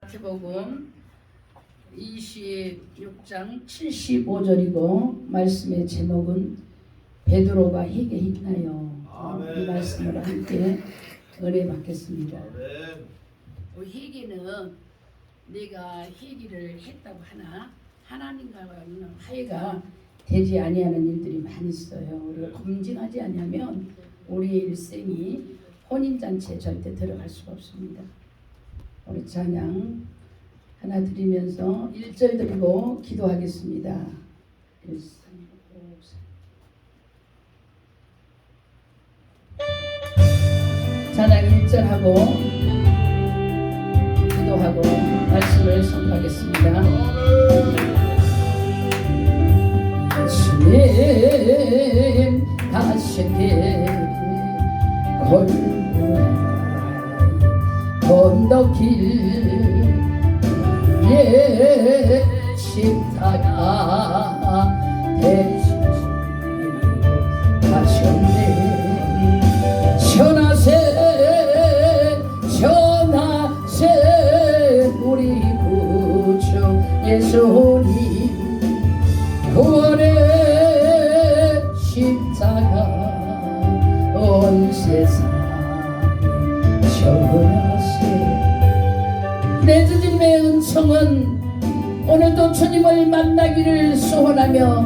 마태복음 26장 75절이고 말씀의 제목은 베드로가 회개했나요? 이 말씀으로 함께 은혜 받겠습니다. 회개는 내가 회개를 했다고 하나 하나님과는 화해가 되지 아니하는 일들이 많이 있어요. 우리가 검증하지 아니하면 우리의 일생이 혼인잔치에 절대 들어갈 수가 없습니다. 우리 찬양 하나 드리면서 1절 드리고 기도하겠습니다. 찬양 1절 하고 기도하고 말씀을 선포하겠습니다. 예수님 가시게 건너길 위에 십자가 대신 가셨네. 전하세 우리 구주 예수님 구원의 십자가 온 세상 내 주님의 은총은 오늘도 주님을 만나기를 소원하며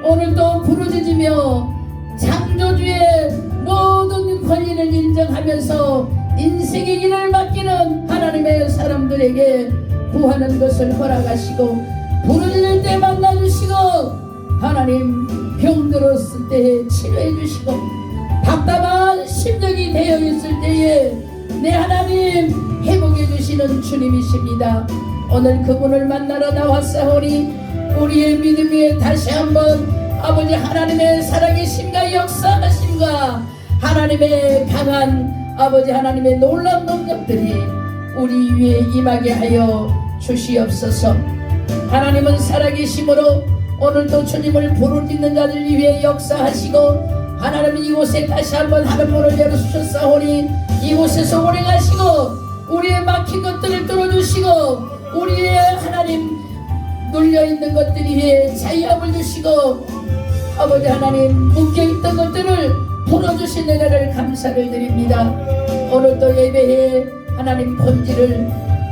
오늘도 부르짖으며 창조주의 모든 권리를 인정하면서 인생의 길을 맡기는 하나님의 사람들에게 구하는 것을 허락하시고 부르짖을 때 만나주시고 하나님 병들었을 때 치료해주시고 답답한 심정이 되어 있을 때에 내 하나님 회복해 주시는 주님이십니다. 오늘 그분을 만나러 나왔사오니 우리의 믿음 위에 다시 한번 아버지 하나님의 살아계심과 역사하심과 하나님의 강한 아버지 하나님의 놀라운 능력들이 우리 위에 임하게 하여 주시옵소서. 하나님은 살아계심으로 오늘도 주님을 부르짖는 자들 위해 역사하시고 하나님은 이곳에 다시 한번 하늘문을 열어주셨사오니 이곳에서 운행하시고 우리의 막힌 것들을 뚫어주시고 우리의 하나님 눌려있는 것들 위에 자유함을 주시고 아버지 하나님 묶여있던 것들을 풀어주신 은혜를 감사를 드립니다. 오늘도 예배에 하나님 본질을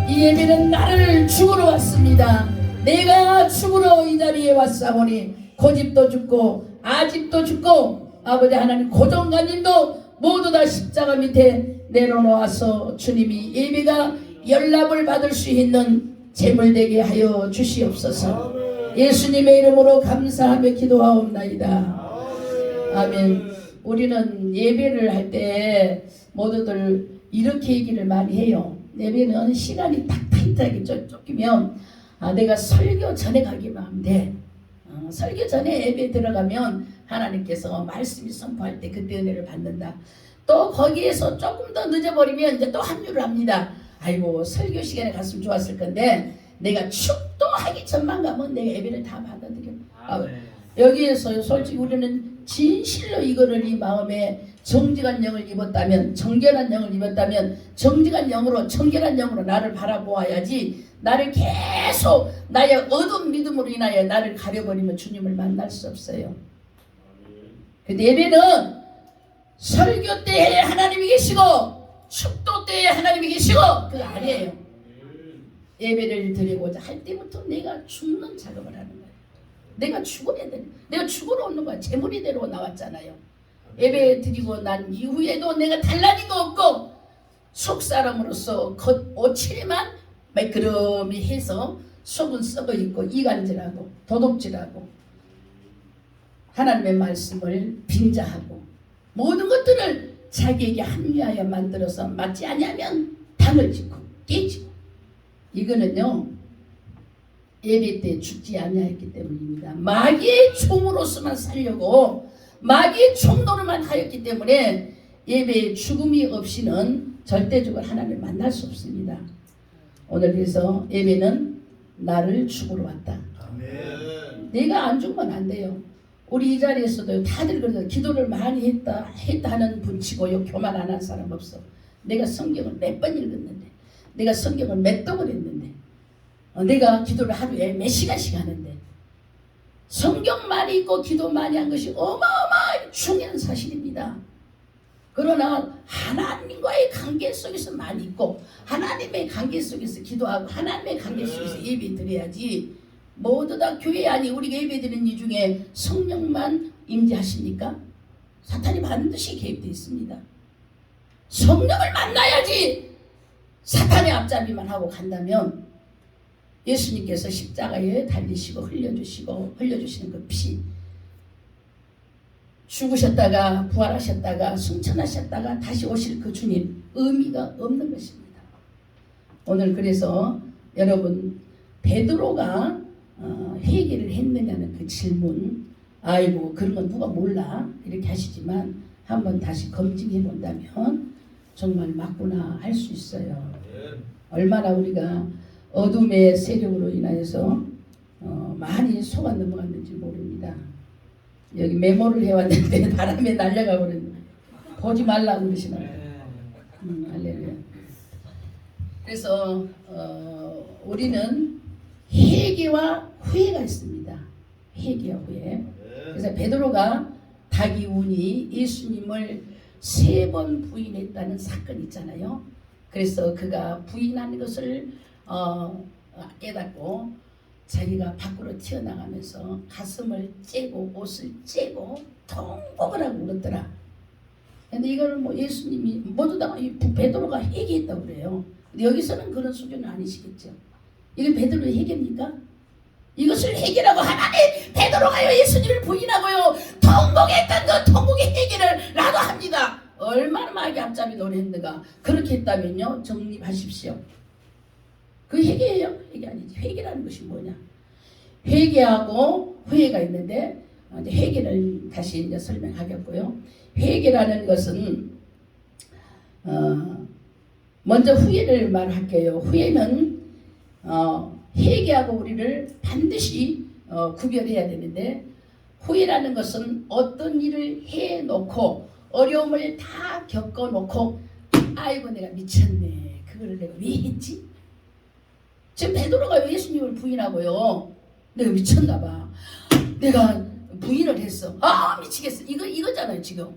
이 예배는 나를 죽으러 왔습니다. 내가 죽으러 이 자리에 왔사오니 고집도 죽고 아집도 죽고 아버지 하나님 고정관념도 모두 다 십자가 밑에 내려놓아서 주님이 예배가 연락을 받을 수 있는 재물되게 하여 주시옵소서. 예수님의 이름으로 감사하며 기도하옵나이다. 아멘. 우리는 예배를 할 때 모두들 이렇게 얘기를 많이 해요. 예배는 시간이 딱 타이트하게 쫓기면 내가 설교 전에 가기만 하면 돼. 설교 전에 예배 들어가면 하나님께서 말씀이 선포할 때 그때 은혜를 받는다. 또 거기에서 조금 더 늦어버리면 이제 또 합류를 합니다. 아이고 설교 시간에 갔으면 좋았을 건데 내가 축도하기 전만 가면 내가 예배를 다 받아들여. 여기에서 솔직히 우리는 진실로 이거를 이 마음에 정직한 영을 입었다면 정결한 영을 입었다면 정직한 영으로 정결한 영으로 나를 바라보아야지 나를 계속 나의 어두운 믿음으로 인하여 나를 가려버리면 주님을 만날 수 없어요. 근데 예배는 설교 때에 하나님이 계시고 축도 때에 하나님이 계시고 그거 아니에요. 예배를 드리고자 할 때부터 내가 죽는 작업을 하는 거예요. 내가 죽어야 돼. 내가 죽으러 오는 거야. 재물이 되러 나왔잖아요. 예배 드리고 난 이후에도 내가 달라진 거 없고 속사람으로서 겉옷칠만 매끄러미 해서 속은 썩어 있고 이간질하고 도둑질하고 하나님의 말씀을 빙자하고 모든 것들을 자기에게 합리하여 만들어서 맞지 아니하면 당을 짓고 깨지고 이거는요 예배 때 죽지 아니하였기 때문입니다. 마귀의 총으로서만 살려고 마귀의 총노릇만 하였기 때문에 예배에 죽음이 없이는 절대적으로 하나님을 만날 수 없습니다. 오늘 그래서 예배는 나를 죽으러 왔다. 아멘. 내가 안 죽으면 안 돼요. 우리 이 자리에서도 다들 그래서 기도를 많이 했다 하는 분치고 교만 안 한 사람 없어. 내가 성경을 몇 번 읽었는데 내가 성경을 몇 독을 했는데 내가 기도를 하루에 몇 시간씩 하는데 성경 많이 읽고 기도 많이 한 것이 어마어마하게 중요한 사실입니다. 그러나 하나님과의 관계 속에서 많이 있고 하나님의 관계 속에서 기도하고 하나님의 관계 속에서 예배 드려야지 모두 다 교회 안에 우리가 예배 드리는 이 중에 성령만 임재하십니까? 사탄이 반드시 개입되어 있습니다. 성령을 만나야지 사탄의 앞잡이만 하고 간다면 예수님께서 십자가에 달리시고 흘려주시는 그 피 죽으셨다가 부활하셨다가 승천하셨다가 다시 오실 그 주님 의미가 없는 것입니다. 오늘 그래서 여러분 베드로가 회개를 했느냐는 그 질문 아이고 그런 건 누가 몰라 이렇게 하시지만 한번 다시 검증해 본다면 정말 맞구나 할 수 있어요. 얼마나 우리가 어둠의 세력으로 인하여서 많이 속아 넘어갔는지 모릅니다. 여기 메모를 해왔는데 바람에 날려가 버렸네. 보지 말라고 그러시나요? 할렐루야. 그래서 우리는 회개와 후회가 있습니다. 회개와 후회. 그래서 베드로가 닭이 운이 예수님을 3번 부인했다는 사건이 있잖아요. 그래서 그가 부인한 것을 깨닫고 자기가 밖으로 튀어나가면서 가슴을 째고 옷을 째고 통곡을 하고 울었더라. 근데 이걸 뭐 예수님이 모두 다 베드로가 회개했다고 그래요. 근데 여기서는 그런 수준은 아니시겠죠. 이게 베드로의 회개입니까? 이것을 회개라고 하나님 베드로가요 예수님을 부인하고요 통곡했던 그 통곡의 회개를 나도 합니다. 얼마나 많이 앞잡이 노래했는가. 그렇게 했다면요 정립하십시오. 그 회개예요? 회개 아니지. 회개라는 것이 뭐냐? 회개하고 후회가 있는데 이제 회개를 다시 이제 설명하겠고요. 회개라는 것은 먼저 후회를 말할게요. 후회는 회개하고 우리를 반드시 구별해야 되는데 후회라는 것은 어떤 일을 해놓고 어려움을 다 겪어놓고 아이고 내가 미쳤네. 그거를 내가 왜 했지? 지금 베드로가 예수님을 부인하고요. 내가 미쳤나봐. 내가 부인을 했어. 미치겠어. 이거잖아요 지금.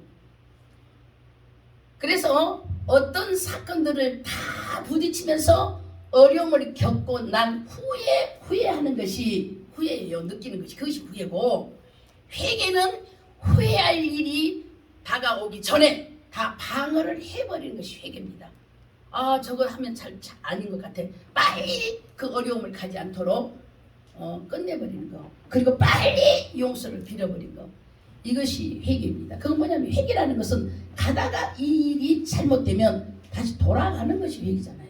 그래서 어떤 사건들을 다 부딪히면서 어려움을 겪고 난 후에 후회하는 것이 후회예요. 느끼는 것이 그것이 후회고 회개는 후회할 일이 다가오기 전에 다 방어를 해버리는 것이 회개입니다. 저거 하면 잘 아닌 것 같아. 빨리 그 어려움을 가지 않도록 끝내버리는 거. 그리고 빨리 용서를 빌어버린 거. 이것이 회개입니다. 그건 뭐냐면 회개라는 것은 가다가 이 일이 잘못되면 다시 돌아가는 것이 회개잖아요.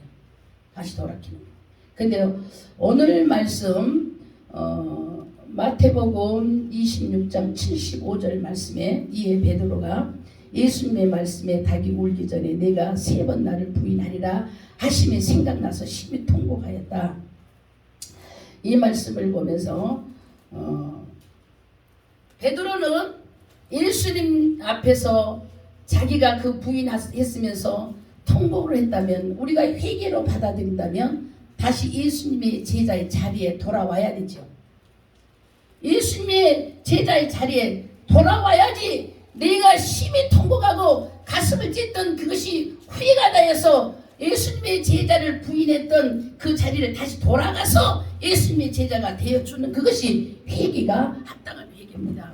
다시 돌아키는 거. 근데 오늘 말씀 마태복음 26장 75절 말씀에 이에 베드로가 예수님의 말씀에 닭이 울기 전에 내가 3번 나를 부인하리라 하심이 생각나서 심히 통곡하였다. 이 말씀을 보면서 베드로는 예수님 앞에서 자기가 그 부인했으면서 통곡을 했다면 우리가 회개로 받아들인다면 다시 예수님의 제자의 자리에 돌아와야 되죠. 예수님의 제자의 자리에 돌아와야지 내가 심히 통곡하고 가슴을 찢던 그것이 후회가 되어서 예수님의 제자를 부인했던 그 자리를 다시 돌아가서 예수님의 제자가 되어주는 그것이 회개가 합당한 회개입니다.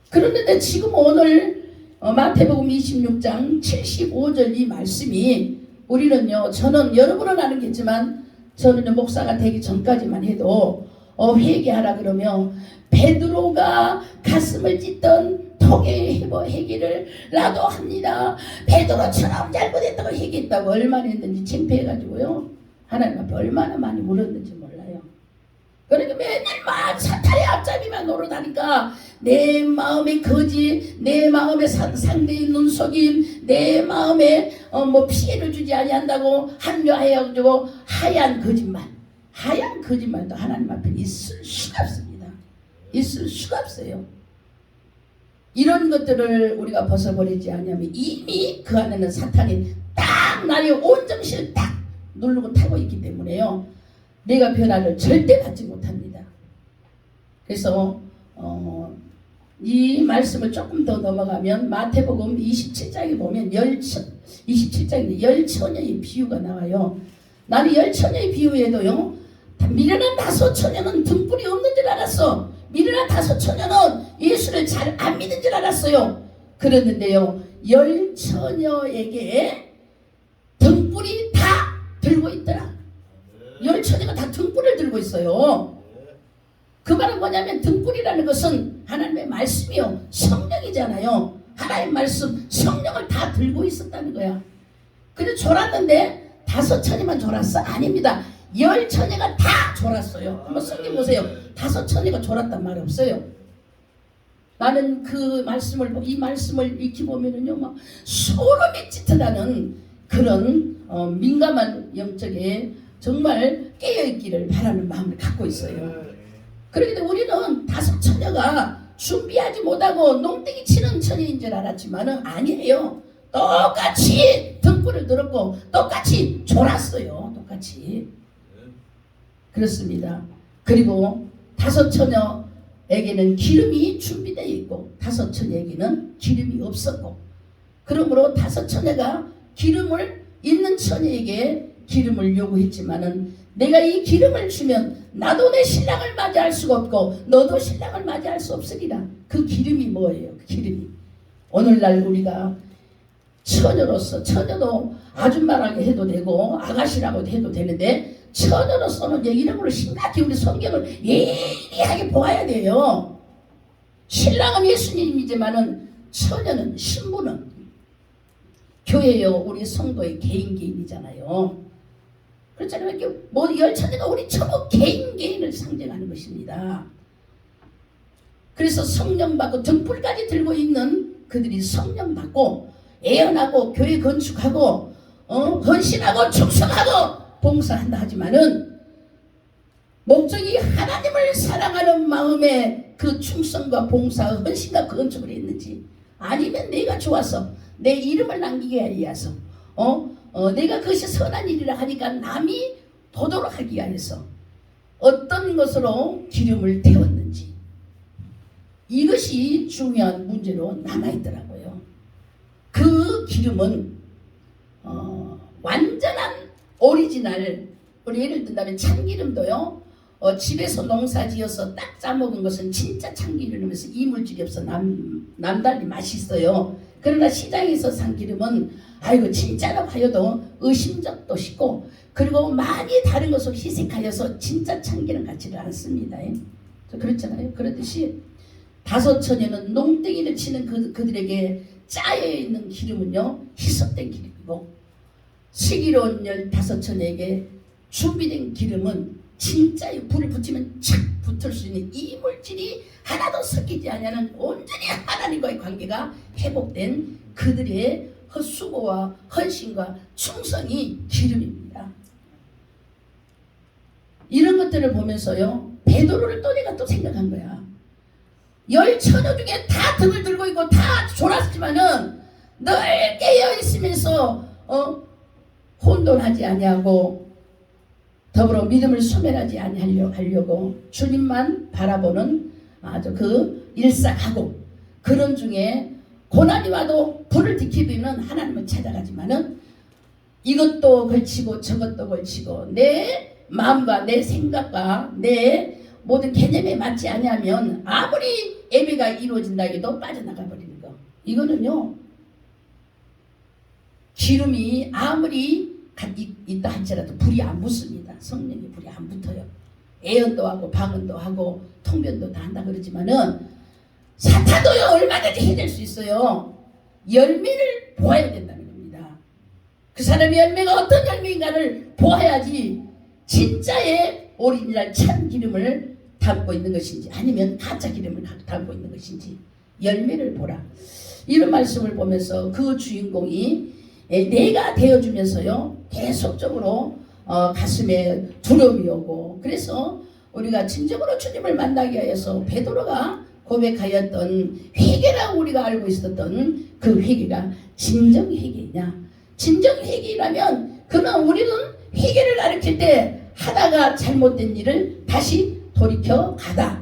그런데 지금 오늘 마태복음 26장 75절 이 말씀이 우리는요 저는 여러분은 아는겠지만 저는 목사가 되기 전까지만 해도 회개하라 그러면 베드로가 가슴을 찢던 통의 회개를 나도 합니다. 베드로처럼 잘못했다고 회개했다고 얼마나 했는지 창피해가지고요 하나님 앞에 얼마나 많이 울었는지 몰라요. 그러니까 맨날 막 사탄의 앞잡이만 노릇하니까 내 마음의 거짓, 내 마음의 상대의 눈속임, 내 마음에 피해를 주지 아니한다고 합리화해가지고 하얀 거짓말도 하나님 앞에 있을 수가 없습니다. 있을 수가 없어요. 이런 것들을 우리가 벗어버리지 않으면 이미 그 안에는 사탄이 딱 딱 나의 온 정신을 딱 누르고 타고 있기 때문에요. 내가 변화를 절대 받지 못합니다. 그래서 이 말씀을 조금 더 넘어가면 마태복음 27장에 보면 27장에 열처녀의 비유가 나와요. 나는 열처녀의 비유에도요, 미련한 5처녀는 등불이 없는 줄 알았어. 미련한 5처녀는 예수를 잘 안 믿는 줄 알았어요. 그랬는데요, 열처녀에게 등불이 다 들고 있더라. 열처녀가 다 등불을 들고 있어요. 그 말은 뭐냐면 등불이라는 것은 하나님의 말씀이요, 성령이잖아요. 하나님의 말씀, 성령을 다 들고 있었다는 거야. 근데 졸았는데 5처녀만 졸았어? 아닙니다. 열처녀가 다 졸았어요. 한번 성경 보세요. 5처녀가 졸았단 말이 없어요. 나는 이 말씀을 읽기 보면은요, 막 소름이 짙어나는 그런 민감한 영적에 정말 깨어있기를 바라는 마음을 갖고 있어요. 그렇기 때문에 우리는 5처녀가 준비하지 못하고 농땡이 치는 처녀인 줄 알았지만은 아니에요. 똑같이 등불을 들었고 똑같이 졸았어요. 똑같이. 그렇습니다. 그리고 5처녀에게는 기름이 준비되어 있고 5처녀에게는 기름이 없었고, 그러므로 5처녀가 기름을 있는 처녀에게 기름을 요구했지만은 내가 이 기름을 주면 나도 내 신랑을 맞이할 수가 없고 너도 신랑을 맞이할 수 없으리라. 그 기름이 뭐예요? 그 기름이 오늘날 우리가 처녀로서, 처녀도 아줌마라고 해도 되고 아가씨라고 해도 되는데, 처녀로서는 이름으로 심각히 우리 성경을 예리하게 보아야 돼요. 신랑은 예수님이지만은 처녀는, 신부는 교회요, 우리 성도의 개인이잖아요. 그렇잖아요. 뭐 열처녀가 우리 전부 개인을 상징하는 것입니다. 그래서 성령 받고 등불까지 들고 있는 그들이 성령 받고 애연하고 교회 건축하고 헌신하고 충성하고 봉사한다 하지만은 목적이 하나님을 사랑하는 마음에 그 충성과 봉사, 헌신과 건축을 했는지, 아니면 내가 좋아서 내 이름을 남기기 위해서 내가 그것이 선한 일이라 하니까 남이 보도록 하기 위해서 어떤 것으로 기름을 태웠는지, 이것이 중요한 문제로 남아있더라고요. 그 기름은 완전한 오리지널, 우리 예를 든다면 참기름도요, 집에서 농사지어서 딱 짜먹은 것은 진짜 참기름이면서 이물질이 없어 남달리 맛있어요. 그러나 시장에서 산 기름은 아이고 진짜라고 하여도 의심적도 싶고, 그리고 많이 다른 것을 희생하여서 진짜 참기름 같지를 않습니다. 그렇잖아요. 그렇듯이 5처녀는 농땡이를 치는 그들에게 짜여있는 기름은요, 희석된 기름이고, 슬기로운 15처녀에게 준비된 기름은 진짜의 불을 붙이면 착 붙을 수 있는 이물질이 하나도 섞이지 않는 온전히 하나님과의 관계가 회복된 그들의 헛수고와 헌신과 충성이 기름입니다. 이런 것들을 보면서요, 베드로를 또 내가 또 생각한 거야. 10처녀 중에 다 등을 들고 있고 다 졸았지만은 늘 깨어 있으면서 혼돈하지 아니하고 더불어 믿음을 소멸하지 아니하려고 주님만 바라보는 아주 그 일상하고, 그런 중에 고난이 와도 불을 지키기는 하나님을 찾아가지만은 이것도 걸치고 저것도 걸치고 내 마음과 내 생각과 내 모든 개념에 맞지 아니하면 아무리 예배가 이루어진다 해도 빠져나가 버리는 거. 이거는요, 기름이 아무리 있다 할지라도 불이 안 붙습니다. 성령의 불이 안 붙어요. 애연도 하고 방언도 하고 통변도 다 한다 그러지만은 사탄도요 얼마든지 해낼 수 있어요. 열매를 보아야 된다는 겁니다. 그 사람의 열매가 어떤 열매인가를 보아야지 진짜의 오리지널 참 기름을 담고 있는 것인지 아니면 가짜 기름을 담고 있는 것인지 열매를 보라. 이런 말씀을 보면서 그 주인공이 내가 되어주면서요 계속적으로 가슴에 두려움이 오고, 그래서 우리가 진정으로 주님을 만나기 위해서 베드로가 고백하였던 회개라고 우리가 알고 있었던 그 회개가 진정 회개냐, 진정 회개라면 그는 우리는 회개를 가르칠 때 하다가 잘못된 일을 다시 돌이켜 가다.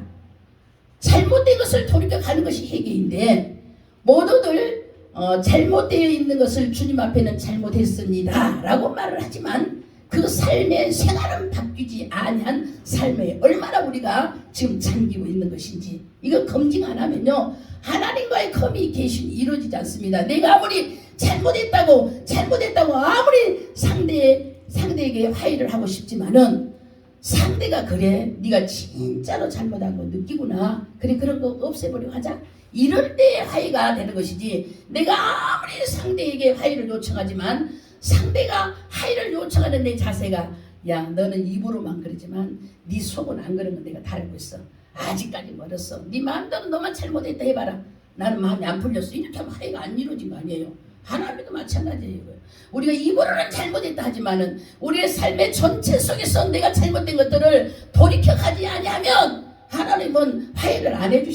잘못된 것을 돌이켜 가는 것이 회개인데 모두들 잘못되어 있는 것을 주님 앞에는 잘못했습니다 라고 말을 하지만 그 삶의 생활은 바뀌지 아니한 삶에 얼마나 우리가 지금 잠기고 있는 것인지 이거 검증 안 하면요 하나님과의 커뮤니케이션이 이루어지지 않습니다. 내가 아무리 잘못했다고 아무리 상대에게 화해를 하고 싶지만은 상대가 그래 네가 진짜로 잘못한 거 느끼구나 그래 그런 거 없애버리고 하자 이럴 때 화해가 되는 것이지 내가 아무리 상대에게 화해를 요청하지만 상대가 화해를 요청하는 내 자세가 야 너는 입으로만 그러지만 네 속은 안 그런 건 내가 다 알고 있어 아직까지 멀었어 네 마음대로 너만 잘못했다 해봐라 나는 마음이 안 풀렸어 이렇게 하면 화해가 안 이루어진 거 아니에요. 하나님도 마찬가지예요. 우리가 입으로는 잘못했다 하지만은 우리의 삶의 전체 속에서 내가 잘못된 것들을 돌이켜 가지 아니하면 하나님은 화해를 안 해주신다.